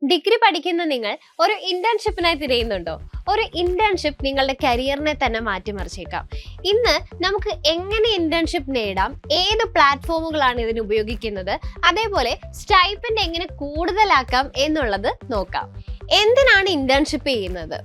Degree പഠിക്കുന്ന നിങ്ങൾ ഒരു ഇന്റേൺഷിപ്പിനായി തിരയുന്നുണ്ടോ? ഒരു ഇന്റേൺഷിപ്പ് നിങ്ങളുടെ കരിയറിനെ തന്നെ മാറ്റിമറിച്ചേക്കാം. ഇന്ന് നമുക്ക് എങ്ങനെ ഇന്റേൺഷിപ്പ് നേടാം, ഏത് പ്ലാറ്റ്ഫോമുകളാണ് ഇതിന് ഉപയോഗിക്കുന്നത്, അതേപോലെ സ്റ്റൈപ്പൻഡ് എങ്ങനെ കൂടുതലാക്കാം എന്നുള്ളത് നോക്കാം. എന്തിനാണ് ഇന്റേൺഷിപ്പ് ചെയ്യുന്നത്?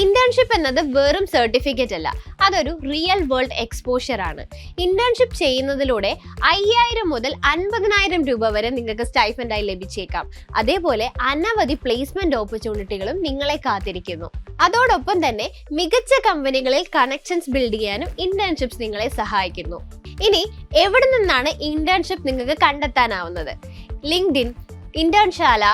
ഇന്റേൺഷിപ്പ് എന്നത് വെറും സർട്ടിഫിക്കറ്റ് അല്ല, അതൊരു റിയൽ വേൾഡ് എക്സ്പോഷർ ആണ്. ഇന്റേൺഷിപ്പ് ചെയ്യുന്നതിലൂടെ 5000 മുതൽ 50,000 രൂപ വരെ നിങ്ങൾക്ക് സ്റ്റൈഫൻഡായി ലഭിച്ചേക്കാം. അതേപോലെ അനവധി പ്ലേസ്മെന്റ് ഓപ്പർച്യൂണിറ്റികളും നിങ്ങളെ കാത്തിരിക്കുന്നു. അതോടൊപ്പം തന്നെ മികച്ച കമ്പനികളിൽ കണക്ഷൻസ് ബിൽഡ് ചെയ്യാനും ഇന്റേൺഷിപ്സ് നിങ്ങളെ സഹായിക്കുന്നു. ഇനി എവിടെ നിന്നാണ് ഇന്റേൺഷിപ്പ് നിങ്ങൾക്ക് കണ്ടെത്താനാവുന്നത്? LinkedIn, Internshala,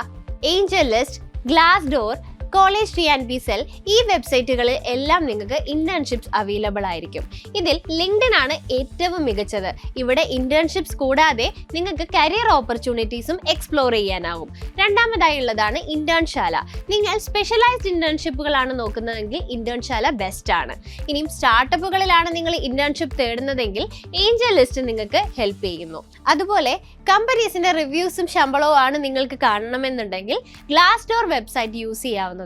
AngelList, Glassdoor, college TNP cell, ഈ വെബ്സൈറ്റുകളിൽ എല്ലാം നിങ്ങൾക്ക് ഇന്റേൺഷിപ്സ് അവൈലബിൾ ആയിരിക്കും. ഇതിൽ ലിങ്ക്ഡിൻ ആണ് ഏറ്റവും മികച്ചത്. ഇവിടെ ഇന്റേൺഷിപ്സ് കൂടാതെ നിങ്ങൾക്ക് കരിയർ ഓപ്പർച്യൂണിറ്റീസും എക്സ്പ്ലോർ ചെയ്യാനാവും. രണ്ടാമതായുള്ളതാണ് ഇന്റേൺശാല. നിങ്ങൾ സ്പെഷ്യലൈസ്ഡ് ഇന്റേൺഷിപ്പുകളാണ് നോക്കുന്നതെങ്കിൽ ഇന്റേൺശാല ബെസ്റ്റ് ആണ്. ഇനിയും സ്റ്റാർട്ടപ്പുകളിലാണ് നിങ്ങൾ ഇന്റേൺഷിപ്പ് തേടുന്നതെങ്കിൽ ഏഞ്ചൽ ലിസ്റ്റ് നിങ്ങൾക്ക് ഹെൽപ്പ് ചെയ്യുന്നു. അതുപോലെ കമ്പനീസിന്റെ റിവ്യൂസും ശമ്പളവും ആണ് നിങ്ങൾക്ക് കാണണമെന്നുണ്ടെങ്കിൽ ഗ്ലാസ് ഡോർ വെബ്സൈറ്റ് യൂസ് ചെയ്യാവുന്നതാണ്.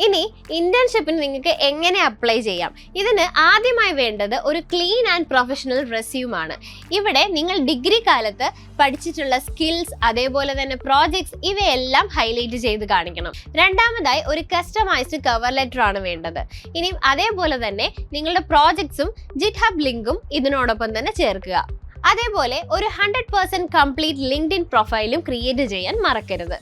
ഇനി ഇന്റേൺഷിപ്പിന് നിങ്ങൾക്ക് എങ്ങനെ അപ്ലൈ ചെയ്യാം? ഇതിന് ആദ്യമായി വേണ്ടത് ഒരു ക്ലീൻ ആൻഡ് പ്രൊഫഷണൽ റെസ്യൂമാണ്. ഇവിടെ നിങ്ങൾ ഡിഗ്രി കാലത്ത് പഠിച്ചിട്ടുള്ള സ്കിൽസ്, അതേപോലെ തന്നെ പ്രോജക്ട്സ്, ഇവയെല്ലാം ഹൈലൈറ്റ് ചെയ്ത് കാണിക്കണം. രണ്ടാമതായി ഒരു കസ്റ്റമൈസ്ഡ് കവർ ലെറ്റർ ആണ് വേണ്ടത്. ഇനിയും അതേപോലെ തന്നെ നിങ്ങളുടെ പ്രോജക്ട്സും ജിറ്റ്ഹബ് ലിങ്കും ഇതിനോടൊപ്പം തന്നെ ചേർക്കുക. അതേപോലെ ഒരു 100% കംപ്ലീറ്റ് ലിങ്ക്ഡിൻ പ്രൊഫൈലും ക്രിയേറ്റ് ചെയ്യാൻ മറക്കരുത്.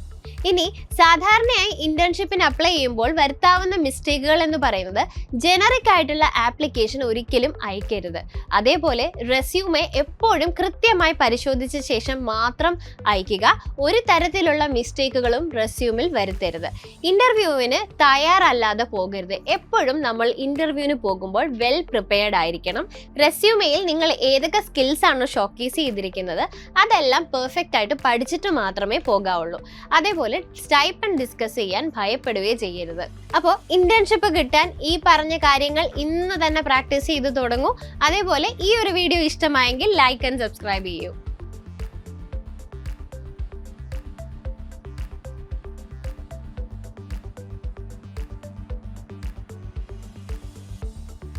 ഇനി സാധാരണയായി ഇന്റേൺഷിപ്പിന് അപ്ലൈ ചെയ്യുമ്പോൾ വരുത്താവുന്ന മിസ്റ്റേക്കുകൾ എന്ന് പറയുന്നത് ജനറിക് ആയിട്ടുള്ള ആപ്ലിക്കേഷൻ ഒരിക്കലും അയക്കരുത്. അതേപോലെ റെസ്യൂമെ എപ്പോഴും കൃത്യമായി പരിശോധിച്ച ശേഷം മാത്രം അയക്കുക. ഒരു തരത്തിലുള്ള മിസ്റ്റേക്കുകളും റെസ്യൂമിൽ വരുത്തരുത്. ഇന്റർവ്യൂവിന് തയ്യാറല്ലാതെ പോകരുത്. എപ്പോഴും നമ്മൾ ഇന്റർവ്യൂവിന് പോകുമ്പോൾ വെൽ പ്രിപ്പയർഡ് ആയിരിക്കണം. റെസ്യൂമെയിൽ നിങ്ങൾ ഏതൊക്കെ സ്കിൽസ് ആണോ ഷോക്കേസ് ചെയ്തിരിക്കുന്നത് അതെല്ലാം പെർഫെക്റ്റ് ആയിട്ട് പഠിച്ചിട്ട് മാത്രമേ പോകാവുള്ളൂ. അതേപോലെ സ്റ്റൈപ്പൻഡ് ഡിസ്കസ് ചെയ്യാൻ ഭയപ്പെടുകയേ ചെയ്യരുത്. അപ്പോൾ ഇന്റേൺഷിപ്പ് കിട്ടാൻ ഈ പറഞ്ഞ കാര്യങ്ങൾ ഇന്ന് തന്നെ പ്രാക്ടീസ് ചെയ്ത് തുടങ്ങൂ. അതേപോലെ ഈ ഒരു വീഡിയോ ഇഷ്ടമായെങ്കിൽ ലൈക്ക് ആൻഡ് സബ്സ്ക്രൈബ് ചെയ്യൂ.